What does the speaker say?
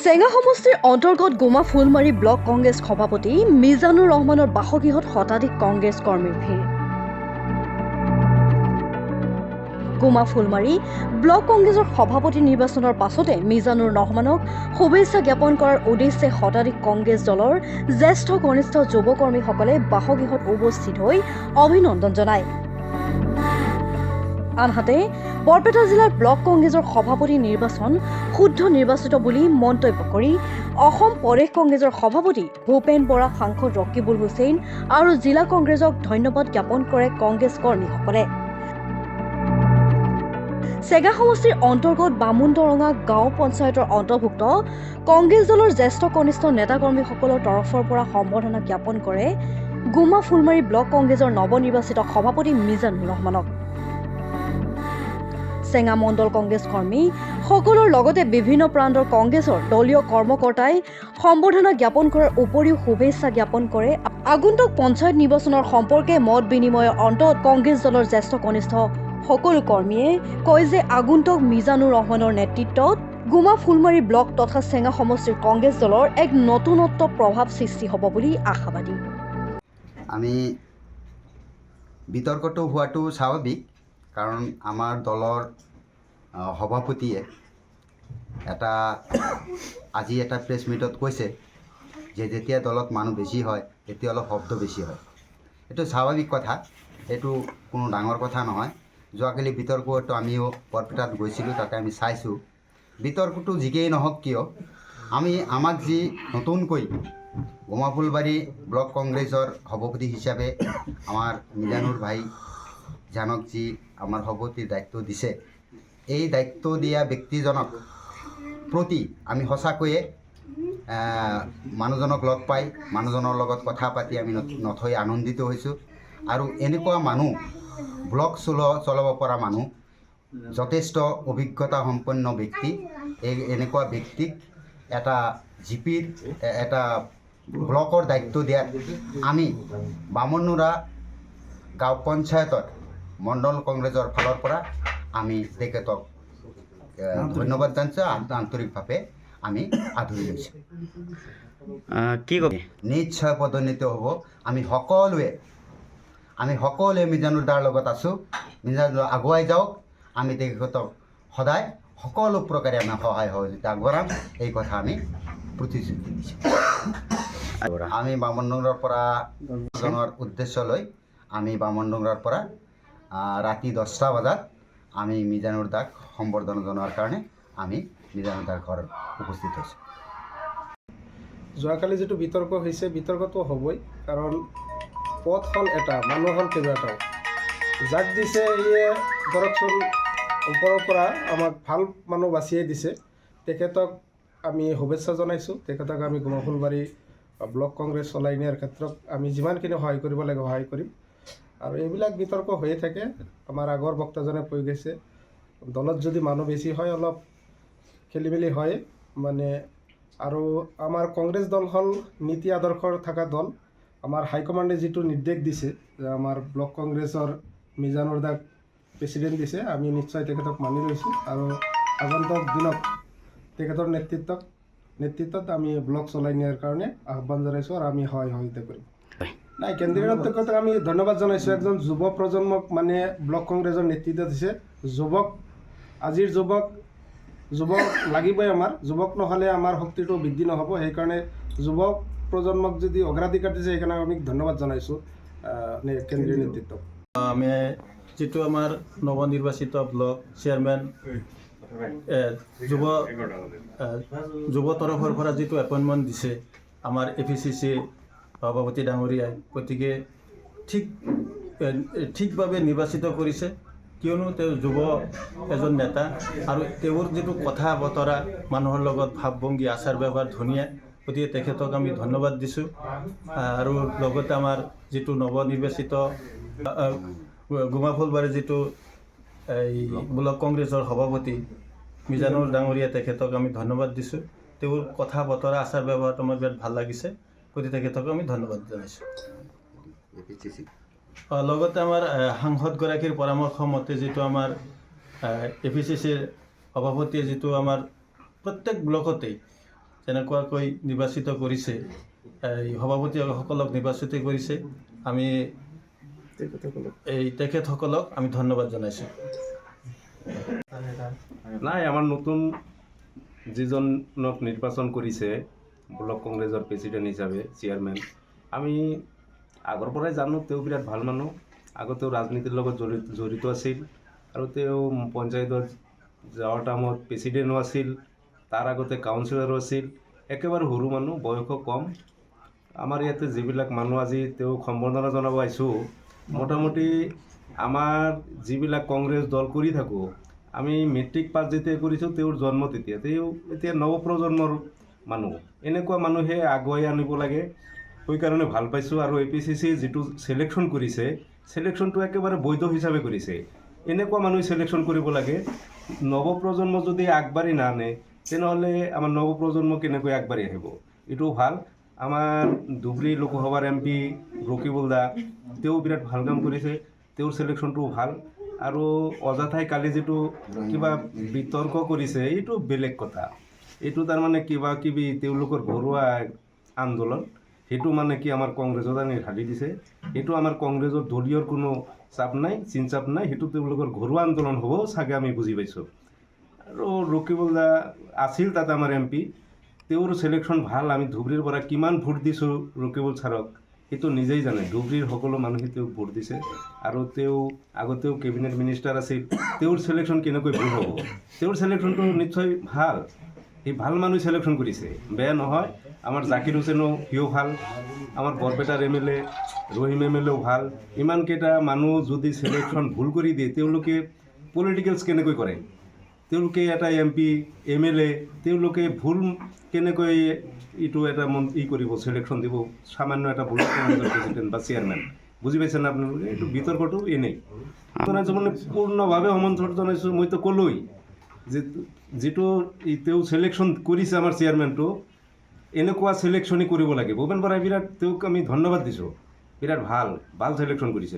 চেঙা সমষ্টিৰ অন্তৰ্গত গোমা ফুলমাৰী ব্লক কংগ্ৰেছ সভাপতি মিজানুৰ ৰহমানৰ বাসগৃহত শতাধিক কংগ্ৰেছ কৰ্মীৰ ভিৰ। গোমা ফুলমাৰী ব্লক কংগ্ৰেছৰ সভাপতি নিৰ্বাচনৰ পাছতে মিজানুৰ ৰহমানক শুভেচ্ছা জ্ঞাপন কৰাৰ উদ্দেশ্যে শতাধিক কংগ্ৰেছ দলৰ জ্যেষ্ঠ কনিষ্ঠ যুৱকৰ্মীসকলে বাসগৃহত উপস্থিত হৈ অভিনন্দন জনায়। আনহাতে বৰপেটা জিলাৰ ব্লক কংগ্ৰেছৰ সভাপতি নিৰ্বাচন শুদ্ধ নিৰ্বাচিত বুলি মন্তব্য কৰি অসম প্ৰদেশ কংগ্ৰেছৰ সভাপতি ভূপেন বৰা, সাংসদ ৰকিবুল হুছেইন আৰু জিলা কংগ্ৰেছক ধন্যবাদ জ্ঞাপন কৰে কংগ্ৰেছ কৰ্মীসকলে। চেগা সমষ্টিৰ অন্তৰ্গত বামুণদৰঙা গাঁও পঞ্চায়তৰ অন্তৰ্ভুক্ত কংগ্ৰেছ দলৰ জ্যেষ্ঠ কনিষ্ঠ নেতাকৰ্মীসকলৰ তৰফৰ পৰা সম্বৰ্ধনা জ্ঞাপন কৰে গোমা ফুলমাৰী ব্লক কংগ্ৰেছৰ নৱনিৰ্বাচিত সভাপতি মিজানুৰ ৰহমানক। চেঙা মণ্ডল কংগ্ৰেছ কৰ্মী সকলৰ লগতে বিভিন্ন প্ৰান্তৰ কংগ্ৰেছৰ দলীয় কৰ্মকৰ্তাই সম্বৰ্ধনা জ্ঞাপন কৰাৰ উপৰিও শুভেচ্ছা জ্ঞাপন কৰে। আগন্তুক পঞ্চায়ত নিৰ্বাচনৰ সম্পৰ্কে মত বিনিময়ৰ অন্তত কংগ্ৰেছ দলৰ জ্যেষ্ঠ কনিষ্ঠ সকলো কৰ্মীয়ে কয় যে আগন্তুক মিজানুৰ ৰহমানৰ নেতৃত্বত গোমা ফুলমাৰী ব্লক তথা চেঙা সমষ্টিৰ কংগ্ৰেছ দলৰ এক নতুনত্ব প্ৰভাৱ সৃষ্টি হ'ব বুলি আশাবাদী। আমি বিতৰ্কটো হোৱাটো স্বাভাৱিক, কাৰণ আমাৰ দলৰ সভাপতিয়ে আজি এটা প্ৰেছ মিটত কৈছে যে যেতিয়া দলত মানুহ বেছি হয় তেতিয়া অলপ শব্দ বেছি হয়। এইটো স্বাভাৱিক কথা, এইটো কোনো ডাঙৰ কথা নহয়। যোৱাকালি বিতৰ্কটো আমিও বৰপেটাত গৈছিলোঁ, তাতে আমি চাইছোঁ। বিতৰ্কটো যিকেই নহওক কিয়, আমাক যি নতুনকৈ গোমা ফুলবাৰী ব্লক কংগ্ৰেছৰ সভাপতি হিচাপে আমাৰ মিজানুৰ ভাই জানক যি আমাৰ সভাপতিৰ দায়িত্ব দিছে, এই দায়িত্ব দিয়া ব্যক্তিজনক প্ৰতি আমি সঁচাকৈয়ে মানুহজনক লগ পাই মানুহজনৰ লগত কথা পাতি আমি নথৈ আনন্দিত হৈছোঁ। আৰু এনেকুৱা মানুহ, ব্লক চলাব পৰা মানুহ, যথেষ্ট অভিজ্ঞতা সম্পন্ন ব্যক্তি, এনেকুৱা ব্যক্তিক এটা জিপিৰ এটা ব্লকৰ দায়িত্ব দিয়াত আমি বামুণদৰঙা গাঁও পঞ্চায়তৰ মণ্ডল কংগ্ৰেছৰ ফালৰ পৰা আমি তেখেতক ধন্যবাদ জানিছোঁ, আন্তৰিকভাৱে আমি আদৰি লৈছোঁ। কি ক'ব? নিশ্চয় পদোন্নতি হ'ব। আমি সকলোৱে মিজানুৰ দাৰ লগত আছোঁ। মিজানুৰ আগুৱাই যাওক, আমি তেখেতক সদায় সকলো প্ৰকাৰে আমি সহায় সহযোগিতা আগবঢ়াম, এই কথা আমি প্ৰতিশ্ৰুতি দিছোঁ। আমি বামুণদৰঙাৰ পৰা জনোৱাৰ উদ্দেশ্য লৈ আমি বামুণদৰঙাৰ পৰা ৰাতি 10টা বজাত আমি মিজানুৰ দাক সম্বৰ্ধনা জনোৱাৰ কাৰণে আমি মিজানুৰ দাৰ ঘৰত উপস্থিত হৈছোঁ। যোৱাকালি যিটো বিতৰ্ক হৈছে, বিতৰ্কটো হ'বই, কাৰণ পথ হ'ল এটা, মানুহ হ'ল কেইবাটাও। যাক দিছে ইয়ে ধৰকচোন ওপৰৰ পৰা আমাক ভাল মানুহ বাছিয়ে দিছে, তেখেতক আমি শুভেচ্ছা জনাইছোঁ। তেখেতক আমি গোমা ফুলবাৰী ব্লক কংগ্ৰেছ চলাই নিয়াৰ ক্ষেত্ৰত আমি যিমানখিনি সহায় কৰিব লাগে সহায় কৰিম। আৰু এইবিলাক বিতৰ্ক হৈয়ে থাকে। আমাৰ আগৰ বক্তাজনে কৈ গৈছে, দলত যদি মানুহ বেছি হয় অলপ খেলি মেলি হয় মানে। আৰু আমাৰ কংগ্ৰেছ দল হ'ল নীতি আদৰ্শৰ থকা দল। আমাৰ হাইকমাণ্ডে যিটো নিৰ্দেশ দিছে যে আমাৰ ব্লক কংগ্ৰেছৰ মিজানুৰ দাক প্ৰেচিডেণ্ট দিছে, আমি নিশ্চয় তেখেতক মানি লৈছোঁ। আৰু আগন্তুক দিনত তেখেতৰ নেতৃত্বত আমি ব্লক চলাই নিয়াৰ কাৰণে আহ্বান জনাইছোঁ আৰু আমি সহায় সহযোগিতা কৰিম। নাই, কেন্দ্ৰীয় নেতৃত্বক আমি ধন্যবাদ জনাইছোঁ। একজন যুৱ প্ৰজন্মক মানে ব্লক কংগ্ৰেছৰ নেতৃত্ব দিছে। আজিৰ যুৱক লাগিবই আমাৰ। যুৱক নহ'লে আমাৰ শক্তিটো বৃদ্ধি নহ'ব। সেইকাৰণে যুৱক প্ৰজন্মক যদি অগ্ৰাধিকাৰ দিছে, সেইকাৰণে আমি ধন্যবাদ জনাইছোঁ কেন্দ্ৰীয় নেতৃত্বক। আমি যিটো আমাৰ নৱনিৰ্বাচিত ব্লক চেয়াৰমেন যুৱ তৰফৰ পৰা যিটো এপইণ্টমেণ্ট দিছে আমাৰ APCC সভাপতি ডাঙৰীয়াই, গতিকে ঠিকভাৱে নিৰ্বাচিত কৰিছে, কিয়নো তেওঁ যুৱ এজন নেতা আৰু তেওঁৰ যিটো কথা বতৰা, মানুহৰ লগত ভাৱ-ভংগী, আচাৰ ব্যৱহাৰ ধুনীয়া। গতিকে তেখেতক আমি ধন্যবাদ দিছোঁ। আৰু লগতে আমাৰ যিটো নৱনিৰ্বাচিত গোমা ফুলবাৰীৰ যিটো এই ব্লক কংগ্ৰেছৰ সভাপতি মিজানুৰ ডাঙৰীয়া, তেখেতক আমি ধন্যবাদ দিছোঁ। তেওঁৰ কথা বতৰা, আচাৰ ব্যৱহাৰটো আমাৰ বিৰাট ভাল লাগিছে, গতিকে তেখেতক আমি ধন্যবাদ জনাইছোঁ। লগতে আমাৰ সাংসদগৰাকীৰ পৰামৰ্শ মতে যিটো আমাৰ APCCৰ সভাপতিয়ে যিটো আমাৰ প্ৰত্যেক ব্লকতেই যেনেকুৱাকৈ নিৰ্বাচিত কৰিছে, এই সভাপতিসকলক নিৰ্বাচিত কৰিছে, আমি এই তেখেতসকলক আমি ধন্যবাদ জনাইছোঁ। নাই, আমাৰ নতুন যিজনক নিৰ্বাচন কৰিছে ব্লক কংগ্ৰেছৰ প্ৰেচিডেণ্ট হিচাপে চেয়াৰমেন, আমি আগৰ পৰাই জানো তেওঁ বিৰাট ভাল মানুহ। আগতেও ৰাজনীতিৰ লগত জড়িত আছিল আৰু তেওঁ পঞ্চায়তত যোৱাৰ টাইমত প্ৰেচিডেণ্টো আছিল, তাৰ আগতে কাউন্সিলৰো আছিল। একেবাৰে সৰু মানুহ, বয়সো কম। আমাৰ ইয়াতে যিবিলাক মানুহ আজি তেওঁক সম্বৰ্ধনা জনাব আহিছোঁ, মোটামুটি আমাৰ যিবিলাক কংগ্ৰেছ দল কৰি থাকোঁ, আমি মেট্ৰিক পাছ যেতিয়া কৰিছোঁ তেওঁৰ জন্ম তেতিয়া, তেওঁ এতিয়া নৱপ্ৰজন্মৰ মানুহ। এনেকুৱা মানুহে আগুৱাই আনিব লাগে, সেইকাৰণে ভাল পাইছোঁ। আৰু APCC যিটো ছিলেকশ্যন কৰিছে, ছিলেকশ্যনটো একেবাৰে বৈধ হিচাপে কৰিছে। এনেকুৱা মানুহ ছিলেকশ্যন কৰিব লাগে। নৱপ্ৰজন্ম যদি আগবাঢ়ি নানে, তেনেহ'লে আমাৰ নৱপ্ৰজন্ম কেনেকৈ আগবাঢ়ি আহিব? এইটো ভাল। আমাৰ ধুবুৰী লোকসভাৰ MP ৰকিবুল দা, তেওঁ বিৰাট ভাল কাম কৰিছে, তেওঁৰ ছিলেকশ্যনটোও ভাল। আৰু অযথাই কালি যিটো কিবা বিতৰ্ক কৰিছে, এইটো বেলেগ কথা। এইটো তাৰমানে কিবা কিবি তেওঁলোকৰ ঘৰুৱা আন্দোলন, সেইটো মানে কি আমাৰ কংগ্ৰেছত আনি ঢালি দিছে। সেইটো আমাৰ কংগ্ৰেছৰ দলীয়ৰ কোনো চাপ নাই, চিনচাপ নাই, সেইটো তেওঁলোকৰ ঘৰুৱা আন্দোলন হ'ব চাগে, আমি বুজি পাইছোঁ। আৰু ৰকিবুল দা আছিল তাত আমাৰ MP, তেওঁৰ ছিলেকশ্যন ভাল। আমি ধুবুৰীৰ পৰা কিমান ভোট দিছোঁ ৰকিবুল ছাৰক সেইটো নিজেই জানে। ধুবুৰীৰ সকলো মানুহে তেওঁক ভোট দিছে। আৰু তেওঁ আগতেও কেবিনেট মিনিষ্টাৰ আছিল, তেওঁৰ ছিলেকশ্যন কেনেকৈ ভুল হ'ব? তেওঁৰ ছিলেকশ্যনটো নিশ্চয় ভাল। এই ভাল মানুহ ছিলেকশ্যন কৰিছে, বেয়া নহয়। আমাৰ জাকিৰ হুছেইনো সিও ভাল, আমাৰ বৰপেটাৰ MLA ৰহিম MLAও ভাল। ইমানকেইটা মানুহ যদি ছিলেকশ্যন ভুল কৰি দিয়ে, তেওঁলোকে পলিটিকেলছ কেনেকৈ কৰে? তেওঁলোকে এটা MP MLA তেওঁলোকে ভুল কেনেকৈ এইটো এটা কৰিব, ছিলেকশ্যন দিব সামান্য এটা ব্লক কংগ্ৰেছৰ প্ৰেচিডেণ্ট বা চেয়াৰমেন? বুজি পাইছেনে আপোনালোকে? এইটো বিতৰ্কটো এনেই জনাইছোঁ, মানে পূৰ্ণভাৱে সমৰ্থন জনাইছোঁ। মইতো ক'লোৱেই যে যিটো তেওঁ ছিলেকশ্যন কৰিছে আমাৰ চেয়াৰমেনটো, এনেকুৱা ছিলেকশ্যনেই কৰিব লাগে। ভূপেন বৰাই বিৰাট তেওঁক আমি ধন্যবাদ দিছোঁ, বিৰাট ভাল ছিলেকশ্যন কৰিছে।